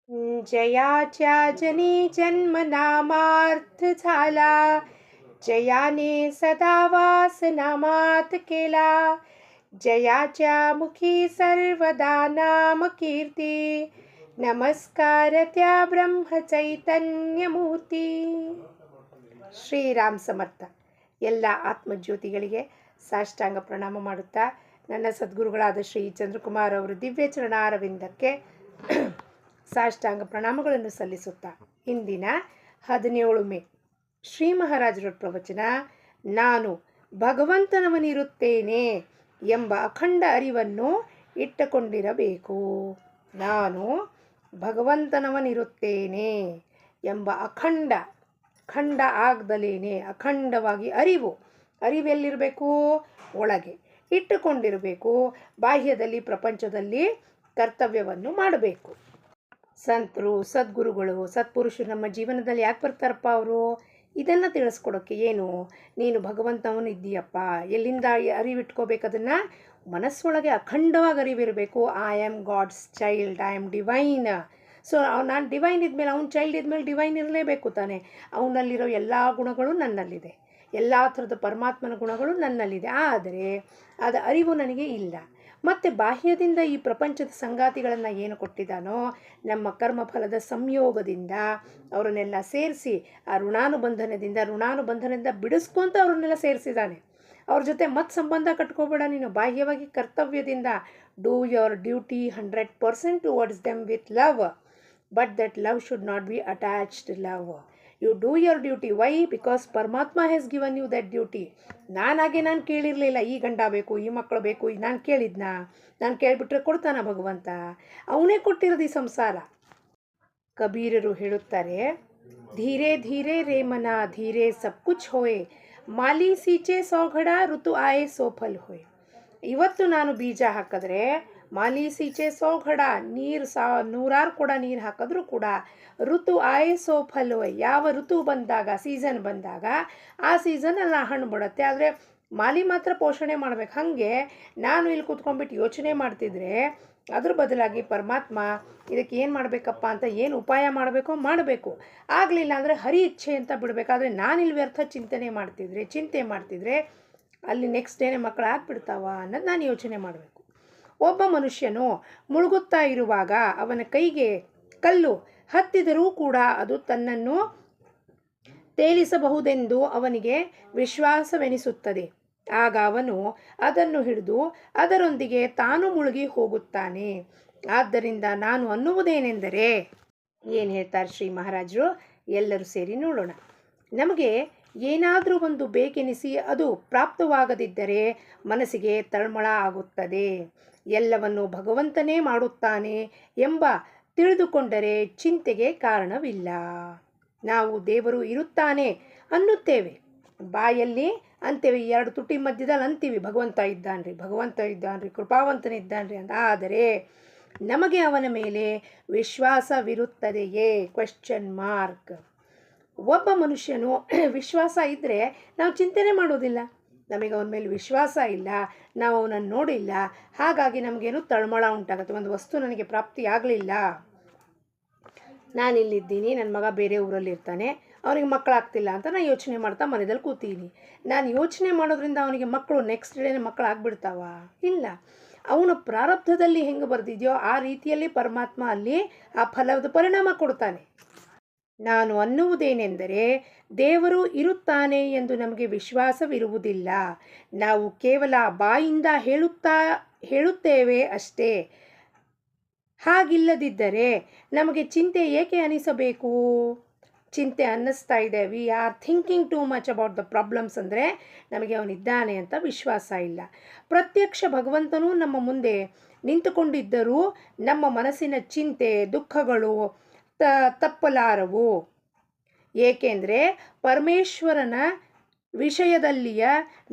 जयाच्या जनी जन्म नामार्थ झाला, जयाने सदा वास नामात केला. जयाच्या मुखी सर्वदा नाम कीर्ती, नमस्कार त्या ब्रह्म चैतन्य मूर्ती. ಶ್ರೀರಾಮ್ ಸಮರ್ಥ. ಎಲ್ಲ ಆತ್ಮಜ್ಯೋತಿಗಳಿಗೆ ಸಾಷ್ಟಾಂಗ ಪ್ರಣಾಮ ಮಾಡುತ್ತಾ ನನ್ನ ಸದ್ಗುರುಗಳಾದ ಶ್ರೀ ಚಂದ್ರಕುಮಾರ್ ಅವರು ದಿವ್ಯ ಚರಣಾರವಿಂದಕ್ಕೆ ಸಾಷ್ಟಾಂಗ ಪ್ರಣಾಮಗಳನ್ನು ಸಲ್ಲಿಸುತ್ತಾ ಇಂದಿನ 17 ಮೇ ಶ್ರೀ ಮಹಾರಾಜರ ಪ್ರವಚನ, ನಾನು ಭಗವಂತನವನಿರುತ್ತೇನೆ ಎಂಬ ಅಖಂಡ ಅರಿವನ್ನು ಇಟ್ಟುಕೊಂಡಿರಬೇಕು. ನಾನು ಭಗವಂತನವನಿರುತ್ತೇನೆ ಎಂಬ ಖಂಡ ಆಗದಲೇನೆ ಅಖಂಡವಾಗಿ ಅರಿವೆಲ್ಲಿರಬೇಕು? ಒಳಗೆ ಇಟ್ಟುಕೊಂಡಿರಬೇಕು. ಬಾಹ್ಯದಲ್ಲಿ ಪ್ರಪಂಚದಲ್ಲಿ ಕರ್ತವ್ಯವನ್ನು ಮಾಡಬೇಕು. ಸಂತರು, ಸದ್ಗುರುಗಳು, ಸತ್ಪುರುಷರು ನಮ್ಮ ಜೀವನದಲ್ಲಿ ಯಾಕೆ ಬರ್ತಾರಪ್ಪ? ಅವರು ಇದನ್ನು ತಿಳಿಸ್ಕೊಡೋಕ್ಕೆ. ಏನು, ನೀನು ಭಗವಂತವನು ಇದ್ದೀಯಪ್ಪ, ಎಲ್ಲಿಂದ ಅರಿವಿಟ್ಕೋಬೇಕು? ಅದನ್ನು ಮನಸ್ಸೊಳಗೆ ಅಖಂಡವಾಗಿ ಅರಿವಿರಬೇಕು. I am God's child, I am divine. So ನಾನು ಡಿವೈನ್ ಇದ್ಮೇಲೆ, ಅವ್ನು ಚೈಲ್ಡ್ ಇದ್ಮೇಲೆ ಡಿವೈನ್ ಇರಲೇಬೇಕು ತಾನೆ. ಅವನಲ್ಲಿರೋ ಎಲ್ಲ ಗುಣಗಳು ನನ್ನಲ್ಲಿದೆ, ಎಲ್ಲ ಥರದ ಪರಮಾತ್ಮನ ಗುಣಗಳು ನನ್ನಲ್ಲಿದೆ. ಆದರೆ ಅದು ಅರಿವು ನನಗೆ ಇಲ್ಲ. ಮತ್ತು ಬಾಹ್ಯದಿಂದ ಈ ಪ್ರಪಂಚದ ಸಂಗಾತಿಗಳನ್ನು ಏನು ಕೊಟ್ಟಿದ್ದಾನೋ, ನಮ್ಮ ಕರ್ಮಫಲದ ಸಂಯೋಗದಿಂದ ಅವರನ್ನೆಲ್ಲ ಸೇರಿಸಿ ಆ ಋಣಾನುಬಂಧನದಿಂದ ಬಿಡಿಸ್ಕೊಂತ ಅವ್ರನ್ನೆಲ್ಲ ಸೇರಿಸಿದ್ದಾನೆ. ಅವ್ರ ಜೊತೆ ಮತ್ತೆ ಸಂಬಂಧ ಕಟ್ಕೋಬೇಡ ನೀನು. ಬಾಹ್ಯವಾಗಿ ಕರ್ತವ್ಯದಿಂದ do your duty 100% towards them with love, but that love should not be attached love. You do your duty. Why? Because ಪರಮಾತ್ಮ has given you that duty. ನಾನು ಕೇಳಿರಲಿಲ್ಲ, ಈ ಗಂಡ ಬೇಕು, ಈ ಮಕ್ಕಳು ಬೇಕು, ನಾನು ಕೇಳಿದ್ನಾ? ನಾನು ಕೇಳಿಬಿಟ್ರೆ ಕೊಡ್ತಾನ ಭಗವಂತ? ಅವನೇ ಕೊಟ್ಟಿರೋದು ಈ ಸಂಸಾರ. ಕಬೀರರು ಹೇಳುತ್ತಾರೆ, ಧೀರೆ ಧೀರೆ ರೇ ಮನ ಧೀರೆ ಸಬ್ ಕುಚ್ ಹೋಯೆ, ಮಾಲಿ ಸೀಚೆ ಸೌಘಡ ಋತು ಆಯೆ ಸೋಫಲ್ ಹೋಯೆ. ಇವತ್ತು ನಾನು ಬೀಜ ಹಾಕಿದ್ರೆ ಮಾಲಿ ಸೀಚೆ ಸೌಘಡ, ನೂರಾರು ಕೂಡ ನೀರು ಹಾಕಿದ್ರೂ ಕೂಡ ಋತು ಆಯೆ ಸೋಫಲ್ ಹೋಯ್, ಯಾವ ಋತು ಬಂದಾಗ, ಸೀಸನ್ ಬಂದಾಗ ಆ ಸೀಸನಲ್ಲಿ ಹಣ್ಣು ಬಿಡುತ್ತೆ. ಆದರೆ ಮಾಲಿ ಮಾತ್ರ ಪೋಷಣೆ ಮಾಡ್ಬೇಕು. ಹಾಗೆ ನಾನು ಇಲ್ಲಿ ಕೂತ್ಕೊಂಡ್ಬಿಟ್ಟು ಯೋಚನೆ ಮಾಡ್ತಿದ್ರೆ ಅದ್ರ ಬದಲಾಗಿ ಪರಮಾತ್ಮ ಇದಕ್ಕೆ ಏನು ಮಾಡಬೇಕಪ್ಪ ಅಂತ ಏನು ಉಪಾಯ ಮಾಡಬೇಕು. ಆಗಲಿಲ್ಲ ಅಂದರೆ ಹರಿ ಇಚ್ಛೆ ಅಂತ ಬಿಡಬೇಕಾದ್ರೆ ನಾನಿಲ್ಲಿ ವ್ಯರ್ಥ ಚಿಂತೆ ಮಾಡ್ತಿದ್ರೆ ಅಲ್ಲಿ ನೆಕ್ಸ್ಟ್ ಡೇನೇ ಮಕ್ಕಳು ಆಗ್ಬಿಡ್ತಾವ ಅನ್ನೋದು ನಾನು ಯೋಚನೆ ಮಾಡಬೇಕು. ಒಬ್ಬ ಮನುಷ್ಯನು ಮುಳುಗುತ್ತಾ ಇರುವಾಗ ಅವನ ಕೈಗೆ ಕಲ್ಲು ಹತ್ತಿದರೂ ಕೂಡ ಅದು ತನ್ನನ್ನು ತೇಲಿಸಬಹುದೆಂದು ಅವನಿಗೆ ವಿಶ್ವಾಸವೆನಿಸುತ್ತದೆ. ಆಗ ಅವನು ಅದನ್ನು ಹಿಡಿದು ಅದರೊಂದಿಗೆ ತಾನು ಮುಳುಗಿ ಹೋಗುತ್ತಾನೆ. ಆದ್ದರಿಂದ ನಾನು ಅನ್ನುವುದೇನೆಂದರೆ, ಏನು ಹೇಳ್ತಾರೆ ಶ್ರೀ ಮಹಾರಾಜರು, ಎಲ್ಲರೂ ಸೇರಿ ನೋಡೋಣ. ನಮಗೆ ಏನಾದರೂ ಒಂದು ಬೇಕೆನಿಸಿ ಅದು ಪ್ರಾಪ್ತವಾಗದಿದ್ದರೆ ಮನಸ್ಸಿಗೆ ತಳಮಳ ಆಗುತ್ತದೆ. ಎಲ್ಲವನ್ನು ಭಗವಂತನೇ ಮಾಡುತ್ತಾನೆ ಎಂಬ ತಿಳಿದುಕೊಂಡರೆ ಚಿಂತೆಗೆ ಕಾರಣವಿಲ್ಲ. ನಾವು ದೇವರು ಇರುತ್ತಾನೆ ಅನ್ನುತ್ತೇವೆ, ಬಾಯಲ್ಲಿ ಅಂತೇವೆ, 2 ತುಟಿ ಮಧ್ಯದಲ್ಲಿ ಅಂತೀವಿ ಭಗವಂತ ಇದ್ದಾನ್ರಿ, ಕೃಪಾವಂತನಿದ್ದಾನ್ರಿ ಅಂತ. ಆದರೆ ನಮಗೆ ಅವನ ಮೇಲೆ ವಿಶ್ವಾಸವಿರುತ್ತದೆಯೇ? Question mark. ಒಬ್ಬ ಮನುಷ್ಯನು ವಿಶ್ವಾಸ ಇದ್ದರೆ ನಾವು ಚಿಂತನೆ ಮಾಡೋದಿಲ್ಲ. ನಮಗೆ ಅವನ ಮೇಲೆ ವಿಶ್ವಾಸ ಇಲ್ಲ, ನಾವು ಅವನನ್ನು ನೋಡಿಲ್ಲ, ಹಾಗಾಗಿ ನಮಗೇನು ತಳಮಳ ಉಂಟಾಗುತ್ತೆ. ಒಂದು ವಸ್ತು ನನಗೆ ಪ್ರಾಪ್ತಿ ಆಗಲಿಲ್ಲ, ನಾನಿಲ್ಲಿದ್ದೀನಿ, ನನ್ನ ಮಗ ಬೇರೆ ಊರಲ್ಲಿರ್ತಾನೆ, ಅವನಿಗೆ ಮಕ್ಕಳಾಗ್ತಿಲ್ಲ ಅಂತ ನಾನು ಯೋಚನೆ ಮಾಡ್ತಾ ಮನೆಯಲ್ಲಿ ಕೂತೀನಿ. ನಾನು ಯೋಚನೆ ಮಾಡೋದ್ರಿಂದ ಅವನಿಗೆ ಮಕ್ಕಳು ನೆಕ್ಸ್ಟ್ ಡೇನೇ ಮಕ್ಕಳು ಆಗ್ಬಿಡ್ತಾವ? ಇಲ್ಲ. ಅವನ ಪ್ರಾರಬ್ಧದಲ್ಲಿ ಹೆಂಗೆ ಬರೆದಿದೆಯೋ ಆ ರೀತಿಯಲ್ಲಿ ಪರಮಾತ್ಮ ಅಲ್ಲಿ ಆ ಫಲದ ಪರಿಣಾಮ ಕೊಡ್ತಾನೆ. ನಾನು ಅನ್ನುವುದೇನೆಂದರೆ, ದೇವರು ಇರುತ್ತಾನೆ ಎಂದು ನಮಗೆ ವಿಶ್ವಾಸವಿರುವುದಿಲ್ಲ. ನಾವು ಕೇವಲ ಬಾಯಿಂದ ಹೇಳುತ್ತೇವೆ ಅಷ್ಟೇ. ಹಾಗಿಲ್ಲದಿದ್ದರೆ ನಮಗೆ ಚಿಂತೆ ಏಕೆ ಅನಿಸಬೇಕು? ಚಿಂತೆ ಅನ್ನಿಸ್ತಾ ಇದೆ, we are thinking too much about the problems, ಅಂದರೆ ನಮಗೆ ಅವನಿದ್ದಾನೆ ಅಂತ ವಿಶ್ವಾಸ ಇಲ್ಲ. ಪ್ರತ್ಯಕ್ಷ ಭಗವಂತನೂ ನಮ್ಮ ಮುಂದೆ ನಿಂತುಕೊಂಡಿದ್ದರೂ ನಮ್ಮ ಮನಸ್ಸಿನ ಚಿಂತೆ ದುಃಖಗಳು ತಪ್ಪಲಾರವು. ಏಕೆಂದರೆ ಪರಮೇಶ್ವರನ ವಿಷಯದಲ್ಲಿಯ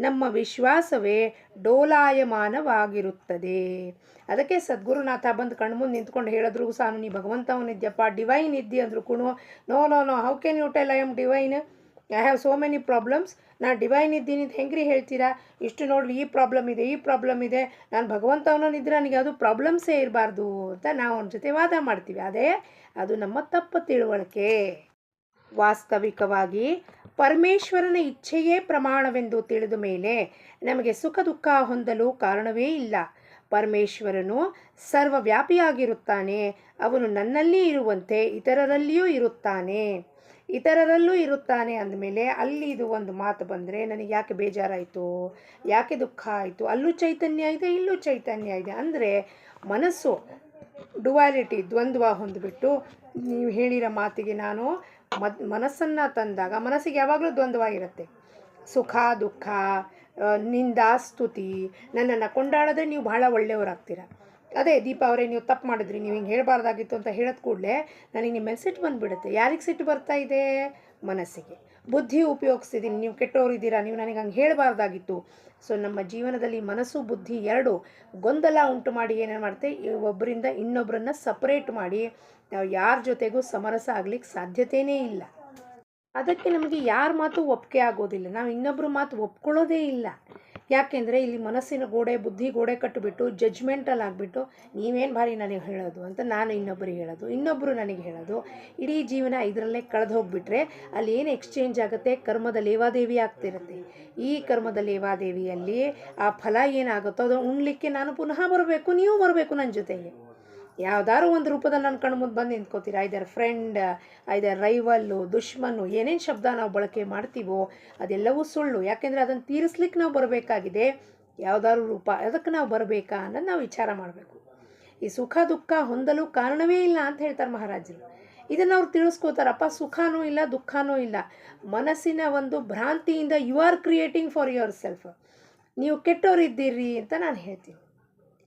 ನಮ್ಮ ವಿಶ್ವಾಸವೇ ಡೋಲಾಯಮಾನವಾಗಿರುತ್ತದೆ. ಅದಕ್ಕೆ ಸದ್ಗುರುನಾಥ ಬಂದು ಕಣ್ಮುಂದೆ ನಿಂತ್ಕೊಂಡು ಹೇಳಿದ್ರು ಸಾನು, ನೀ ಭಗವಂತವನಿದ್ಯಪ್ಪ, ಡಿವೈನ್ ಇದ್ದಿ ಅಂದ್ರು ಕೂಡ no, how can you tell I am divine? I have so many problems, ನಾನು ಡಿವೈನ್ ಇದ್ದೀನಿ ಅಂತ ಹೆಂಗ್ರಿ ಹೇಳ್ತೀರಾ? ಇಷ್ಟು ನೋಡ್ರಿ, ಈ ಪ್ರಾಬ್ಲಮ್ ಇದೆ, ಈ ಪ್ರಾಬ್ಲಮ್ ಇದೆ, ನಾನು ಭಗವಂತವನಿದ್ರೆ ನನಗೆ ಅದು ಪ್ರಾಬ್ಲಮ್ಸೇ ಇರಬಾರ್ದು ಅಂತ ನಾವು ಅವನ ಜೊತೆ ವಾದ ಮಾಡ್ತೀವಿ. ಅದೇ ಅದು ನಮ್ಮ ತಪ್ಪು ತಿಳುವಳಿಕೆ. ವಾಸ್ತವಿಕವಾಗಿ ಪರಮೇಶ್ವರನ ಇಚ್ಛೆಯೇ ಪ್ರಮಾಣವೆಂದು ತಿಳಿದ ಮೇಲೆ ನಮಗೆ ಸುಖ ದುಃಖ ಹೊಂದಲು ಕಾರಣವೇ ಇಲ್ಲ. ಪರಮೇಶ್ವರನು ಸರ್ವವ್ಯಾಪಿಯಾಗಿರುತ್ತಾನೆ. ಅವನು ನನ್ನಲ್ಲಿ ಇರುವಂತೆ ಇತರರಲ್ಲಿಯೂ ಇರುತ್ತಾನೆ. ಇತರರಲ್ಲೂ ಇರುತ್ತಾನೆ ಅಂದಮೇಲೆ ಅಲ್ಲಿ ಇದು ಒಂದು ಮಾತು ಬಂದರೆ ನನಗೆ ಯಾಕೆ ಬೇಜಾರಾಯಿತು, ಯಾಕೆ ದುಃಖ ಆಯಿತು? ಅಲ್ಲೂ ಚೈತನ್ಯ ಇದೆ, ಇಲ್ಲೂ ಚೈತನ್ಯ ಇದೆ. ಅಂದರೆ ಮನಸ್ಸು ಡುವಾಲಿಟಿ, ದ್ವಂದ್ವ ಹೊಂದಿಬಿಟ್ಟು, ನೀವು ಹೇಳಿರೋ ಮಾತಿಗೆ ನಾನು ಮನಸ್ಸನ್ನು ತಂದಾಗ ಮನಸ್ಸಿಗೆ ಯಾವಾಗಲೂ ದ್ವಂದ್ವ ಇರುತ್ತೆ. ಸುಖ ದುಃಖ, ನಿಂದ ಸ್ತುತಿ, ನನ್ನನ್ನು ಕೊಂಡಾಡಿದ್ರೆ ನೀವು ಭಾಳ ಒಳ್ಳೆಯವರಾಗ್ತೀರ. ಅದೇ ದೀಪಾ ಅವರೇ, ನೀವು ತಪ್ಪು ಮಾಡಿದ್ರಿ, ನೀವು ಹಿಂಗೆ ಹೇಳಬಾರ್ದಾಗಿತ್ತು ಅಂತ ಹೇಳಿದ ಕೂಡಲೇ ನನಗೆ ನಿಮ್ಮ ಮೇಲೆ ಸಿಟ್ಟು ಬಂದುಬಿಡುತ್ತೆ. ಯಾರಿಗೆ ಸಿಟ್ಟು ಬರ್ತಾ ಇದೆ? ಮನಸ್ಸಿಗೆ. ಬುದ್ಧಿ ಉಪಯೋಗಿಸ್ತಿದ್ದೀನಿ, ನೀವು ಕೆಟ್ಟವರಿದ್ದೀರಾ, ನೀವು ನನಗೆ ಹಂಗೆ ಹೇಳಬಾರ್ದಾಗಿತ್ತು. ಸೊ ನಮ್ಮ ಜೀವನದಲ್ಲಿ ಮನಸ್ಸು ಬುದ್ಧಿ ಎರಡು ಗೊಂದಲ ಉಂಟು ಮಾಡಿ ಏನೇನು ಮಾಡುತ್ತೆ, ಒಬ್ಬರಿಂದ ಇನ್ನೊಬ್ಬರನ್ನ ಸಪ್ರೇಟ್ ಮಾಡಿ ನಾವು ಯಾರ ಜೊತೆಗೂ ಸಮರಸ ಆಗ್ಲಿಕ್ಕೆ ಸಾಧ್ಯತೆಯೇ ಇಲ್ಲ. ಅದಕ್ಕೆ ನಮಗೆ ಯಾರ ಮಾತು ಒಪ್ಪಿಗೆ ಆಗೋದಿಲ್ಲ, ನಾವು ಇನ್ನೊಬ್ಬರ ಮಾತು ಒಪ್ಕೊಳ್ಳೋದೇ ಇಲ್ಲ. ಯಾಕೆಂದರೆ ಇಲ್ಲಿ ಮನಸ್ಸಿನ ಗೋಡೆ, ಬುದ್ಧಿ ಗೋಡೆ ಕಟ್ಟಿಬಿಟ್ಟು ಜಡ್ಜ್ಮೆಂಟಲ್ ಆಗಿಬಿಟ್ಟು ನೀವೇನು ಭಾರಿ ನನಗೆ ಹೇಳೋದು ಅಂತ ನಾನು ಇನ್ನೊಬ್ಬರಿಗೆ ಹೇಳೋದು, ಇನ್ನೊಬ್ಬರು ನನಗೆ ಹೇಳೋದು, ಇಡೀ ಜೀವನ ಇದರಲ್ಲೇ ಕಳೆದು ಹೋಗಿಬಿಟ್ರೆ ಅಲ್ಲಿ ಏನು ಎಕ್ಸ್ಚೇಂಜ್ ಆಗುತ್ತೆ? ಕರ್ಮದ ಲೇವಾದೇವಿ ಆಗ್ತಿರುತ್ತೆ. ಈ ಕರ್ಮದ ಲೇವಾದೇವಿಯಲ್ಲಿ ಆ ಫಲ ಏನಾಗುತ್ತೋ ಅದು ಉಣ್ಲಿಕ್ಕೆ ನಾನು ಪುನಃ ಬರಬೇಕು, ನೀವು ಬರಬೇಕು ನನ್ನ ಜೊತೆಗೆ. ಯಾವುದಾದ್ರು ಒಂದು ರೂಪದಲ್ಲಿ ನನ್ನ ಕಣ್ಣು ಮುಂದೆ ಬಂದು ನಿಂತ್ಕೋತೀರ. ಐದರ್ ಫ್ರೆಂಡ್, ಐದರ್ ರೈವಲ್ಲು, ದುಶ್ಮನ್ನು, ಏನೇನು ಶಬ್ದ ನಾವು ಬಳಕೆ ಮಾಡ್ತೀವೋ ಅದೆಲ್ಲವೂ ಸುಳ್ಳು. ಯಾಕೆಂದರೆ ಅದನ್ನು ತೀರಿಸ್ಲಿಕ್ಕೆ ನಾವು ಬರಬೇಕಾಗಿದೆ ಯಾವುದಾದ್ರು ರೂಪ, ಅದಕ್ಕೆ ನಾವು ಬರಬೇಕಾ ಅನ್ನೋದು ನಾವು ವಿಚಾರ ಮಾಡಬೇಕು. ಈ ಸುಖ ದುಃಖ ಹೊಂದಲು ಕಾರಣವೇ ಇಲ್ಲ ಅಂತ ಹೇಳ್ತಾರೆ ಮಹಾರಾಜರು. ಇದನ್ನು ಅವ್ರು ತಿಳಿಸ್ಕೋತಾರಪ್ಪ, ಸುಖನೂ ಇಲ್ಲ ದುಃಖನೂ ಇಲ್ಲ, ಮನಸ್ಸಿನ ಒಂದು ಭ್ರಾಂತಿಯಿಂದ you are creating for yourself. ನೀವು ಕೆಟ್ಟವ್ರು ಇದ್ದೀರಿ ಅಂತ ನಾನು ಹೇಳ್ತೀನಿ.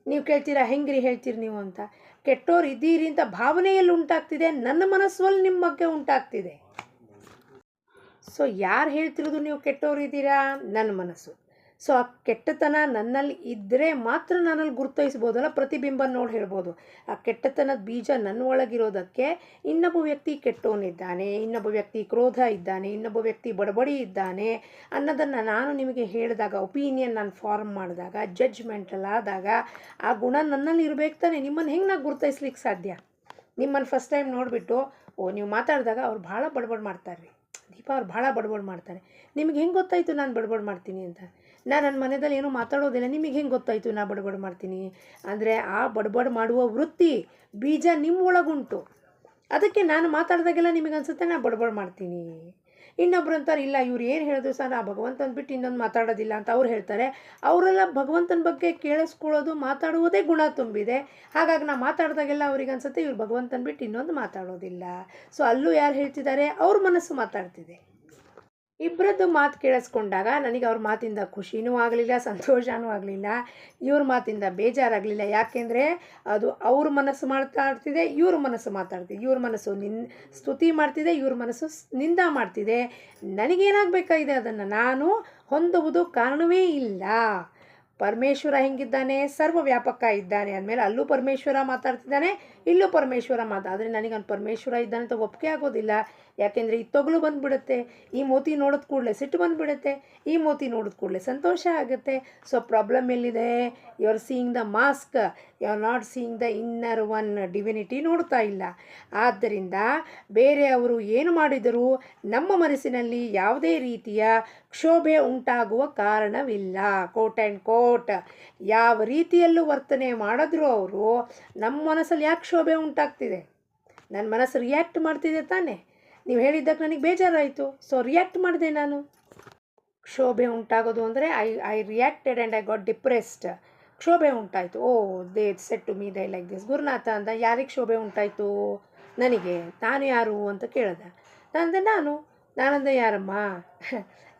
ನೀವು ಕೇಳ್ತೀರಾ ಹೆಂಗ್ರಿ ಹೇಳ್ತೀರಿ ನೀವು ಅಂತ? ಕೆಟ್ಟೋರು ಇದ್ದೀರಿ ಅಂತ ಭಾವನೆಯಲ್ಲಿ ಉಂಟಾಗ್ತಿದೆ, ನನ್ನ ಮನಸ್ಸಲ್ಲಿ ನಿಮ್ಮ ಬಗ್ಗೆ ಉಂಟಾಗ್ತಿದೆ. ಸೊ ಯಾರು ಹೇಳ್ತಿರೋದು ನೀವು ಕೆಟ್ಟೋರು ಇದ್ದೀರಾ? ನನ್ನ ಮನಸ್ಸು. ಸೊ ಆ ಕೆಟ್ಟತನ ನನ್ನಲ್ಲಿ ಇದ್ದರೆ ಮಾತ್ರ ನನ್ನಲ್ಲಿ ಗುರುತಿಸ್ಬೋದಲ್ಲ, ಪ್ರತಿಬಿಂಬ ನೋಡಿ ಹೇಳ್ಬೋದು. ಆ ಕೆಟ್ಟತನದ ಬೀಜ ನನ್ನ ಒಳಗಿರೋದಕ್ಕೆ ಇನ್ನೊಬ್ಬ ವ್ಯಕ್ತಿ ಕೆಟ್ಟವನಿದ್ದಾನೆ, ಇನ್ನೊಬ್ಬ ವ್ಯಕ್ತಿ ಕ್ರೋಧ ಇದ್ದಾನೆ, ಇನ್ನೊಬ್ಬ ವ್ಯಕ್ತಿ ಬಡಬಡಿ ಇದ್ದಾನೆ ಅನ್ನೋದನ್ನು ನಾನು ನಿಮಗೆ ಹೇಳಿದಾಗ, ಒಪಿನಿಯನ್ ನಾನು ಫಾರ್ಮ್ ಮಾಡಿದಾಗ, ಜಡ್ಜ್ಮೆಂಟಲ್ ಆದಾಗ ಆ ಗುಣ ನನ್ನಲ್ಲಿ ಇರಬೇಕು ತಾನೆ. ನಿಮ್ಮನ್ನು ಹೆಂಗೆ ನಾನು ಗುರುತಿಸ್ಲಿಕ್ಕೆ ಸಾಧ್ಯ? ನಿಮ್ಮನ್ನು ಫಸ್ಟ್ ಟೈಮ್ ನೋಡಿಬಿಟ್ಟು ನೀವು ಮಾತಾಡಿದಾಗ ಅವ್ರು ಭಾಳ ಬಡಬಡ್ ಮಾಡ್ತಾರೆ ರೀ, ದೀಪಾ ಅವ್ರು ಭಾಳ ಬಡಬಡ್ ಮಾಡ್ತಾರೆ, ನಿಮಗೆ ಹೆಂಗೆ ಗೊತ್ತಾಯಿತು ನಾನು ಬಡಬಡ್ ಮಾಡ್ತೀನಿ ಅಂತ? ನಾನು ನನ್ನ ಮನೆಯಲ್ಲಿ ಏನೂ ಮಾತಾಡೋದಿಲ್ಲ, ನಿಮಗೆ ಹೆಂಗೆ ಗೊತ್ತಾಯಿತು ನಾ ಬಡಬಡ್ ಮಾಡ್ತೀನಿ ಅಂದರೆ? ಆ ಬಡಬಡ್ ಮಾಡುವ ವೃತ್ತಿ ಬೀಜ ನಿಮ್ಮ ಒಳಗುಂಟು. ಅದಕ್ಕೆ ನಾನು ಮಾತಾಡಿದಾಗೆಲ್ಲ ನಿಮಗೆ ಅನಿಸುತ್ತೆ ನಾ ಬಡಬಡ್ ಮಾಡ್ತೀನಿ. ಇನ್ನೊಬ್ರು ಅಂತಾರೆ, ಇಲ್ಲ ಇವ್ರು ಏನು ಹೇಳಿದ್ರು ಸರ್, ನಾ ಭಗವಂತನ ಬಿಟ್ಟು ಇನ್ನೊಂದು ಮಾತಾಡೋದಿಲ್ಲ ಅಂತ ಅವ್ರು ಹೇಳ್ತಾರೆ. ಅವರೆಲ್ಲ ಭಗವಂತನ ಬಗ್ಗೆ ಕೇಳಿಸ್ಕೊಳ್ಳೋದು, ಮಾತಾಡುವುದೇ ಗುಣ ತುಂಬಿದೆ. ಹಾಗಾಗಿ ನಾ ಮಾತಾಡಿದಾಗೆಲ್ಲ ಅವ್ರಿಗೆ ಅನ್ಸುತ್ತೆ ಇವ್ರು ಭಗವಂತನ ಬಿಟ್ಟು ಇನ್ನೊಂದು ಮಾತಾಡೋದಿಲ್ಲ. ಸೊ ಅಲ್ಲೂ ಯಾರು ಹೇಳ್ತಿದ್ದಾರೆ? ಅವ್ರ ಮನಸ್ಸು ಮಾತಾಡ್ತಿದೆ. ಇಬ್ಬರದ್ದು ಮಾತು ಕೇಳಿಸ್ಕೊಂಡಾಗ ನನಗೆ ಅವ್ರ ಮಾತಿಂದ ಖುಷಿನೂ ಆಗಲಿಲ್ಲ, ಸಂತೋಷವೂ ಆಗಲಿಲ್ಲ, ಇವ್ರ ಮಾತಿಂದ ಬೇಜಾರಾಗಲಿಲ್ಲ. ಯಾಕೆಂದರೆ ಅದು ಅವ್ರ ಮನಸ್ಸು ಮಾತಾಡ್ತಿದೆ, ಇವ್ರ ಮನಸ್ಸು ಮಾತಾಡ್ತಿದೆ. ಇವ್ರ ಮನಸ್ಸು ಸ್ತುತಿ ಮಾಡ್ತಿದೆ, ಇವ್ರ ಮನಸ್ಸು ನಿಂದ ಮಾಡ್ತಿದೆ. ನನಗೇನಾಗಬೇಕಾಗಿದೆ ಅದನ್ನು ನಾನು ಹೊಂದುವುದು ಕಾರಣವೇ ಇಲ್ಲ. ಪರಮೇಶ್ವರ ಹೆಂಗಿದ್ದಾನೆ? ಸರ್ವವ್ಯಾಪಕ ಇದ್ದಾನೆ ಅಂದಮೇಲೆ ಅಲ್ಲೂ ಪರಮೇಶ್ವರ ಮಾತಾಡ್ತಿದ್ದಾನೆ, ಇಲ್ಲೂ ಪರಮೇಶ್ವರ ಆದರೆ ನನಗನ್ನು ಪರಮೇಶ್ವರ ಇದ್ದಾನೆ ಅಂತ ಒಪ್ಪಿಗೆ ಆಗೋದಿಲ್ಲ. ಯಾಕೆಂದರೆ ಈ ತೊಗಲು ಬಂದುಬಿಡುತ್ತೆ, ಈ ಮೋತಿ ನೋಡಿದ ಕೂಡಲೇ ಸಿಟ್ಟು ಬಂದುಬಿಡುತ್ತೆ, ಈ ಮೋತಿ ನೋಡಿದ ಕೂಡಲೇ ಸಂತೋಷ ಆಗುತ್ತೆ. ಸೊ ಪ್ರಾಬ್ಲಮ್ ಎಲ್ಲಿದೆ? You are seeing the mask, you are not seeing the inner one divinity ನೋಡ್ತಾ ಇಲ್ಲ. ಆದ್ದರಿಂದ ಬೇರೆಯವರು ಏನು ಮಾಡಿದರೂ ನಮ್ಮ ಮನಸ್ಸಿನಲ್ಲಿ ಯಾವುದೇ ರೀತಿಯ ಕ್ಷೋಭೆ ಉಂಟಾಗುವ ಕಾರಣವಿಲ್ಲ. ಕೋಟ್ ಆ್ಯಂಡ್ ಕೋಟ್ ಯಾವ ರೀತಿಯಲ್ಲೂ ವರ್ತನೆ ಮಾಡಿದ್ರು ಅವರು ನಮ್ಮ ಮನಸ್ಸಲ್ಲಿ ಯಾಕೆ ಕ್ಷೋಭೆ ಉಂಟಾಗ್ತಿದೆ? ನನ್ನ ಮನಸ್ಸು ರಿಯಾಕ್ಟ್ ಮಾಡ್ತಿದೆ ತಾನೇ. ನೀವು ಹೇಳಿದ್ದಕ್ಕೆ ನನಗೆ ಬೇಜಾರಾಯಿತು, ಸೊ ರಿಯಾಕ್ಟ್ ಮಾಡಿದೆ ನಾನು. ಕ್ಷೋಭೆ ಉಂಟಾಗೋದು ಅಂದರೆ I reacted and I got depressed. ಕ್ಷೋಭೆ ಉಂಟಾಯಿತು. Oh they said to me they like this. Gurunatha ಅಂದ, ಯಾರಿಗೆ ಕ್ಷೋಭೆ ಉಂಟಾಯಿತು? ನನಗೆ. ನಾನು ಯಾರು ಅಂತ ಕೇಳಿದೆ. ನಾನಂದೆ ನಾನಂದೆ ಯಾರಮ್ಮ?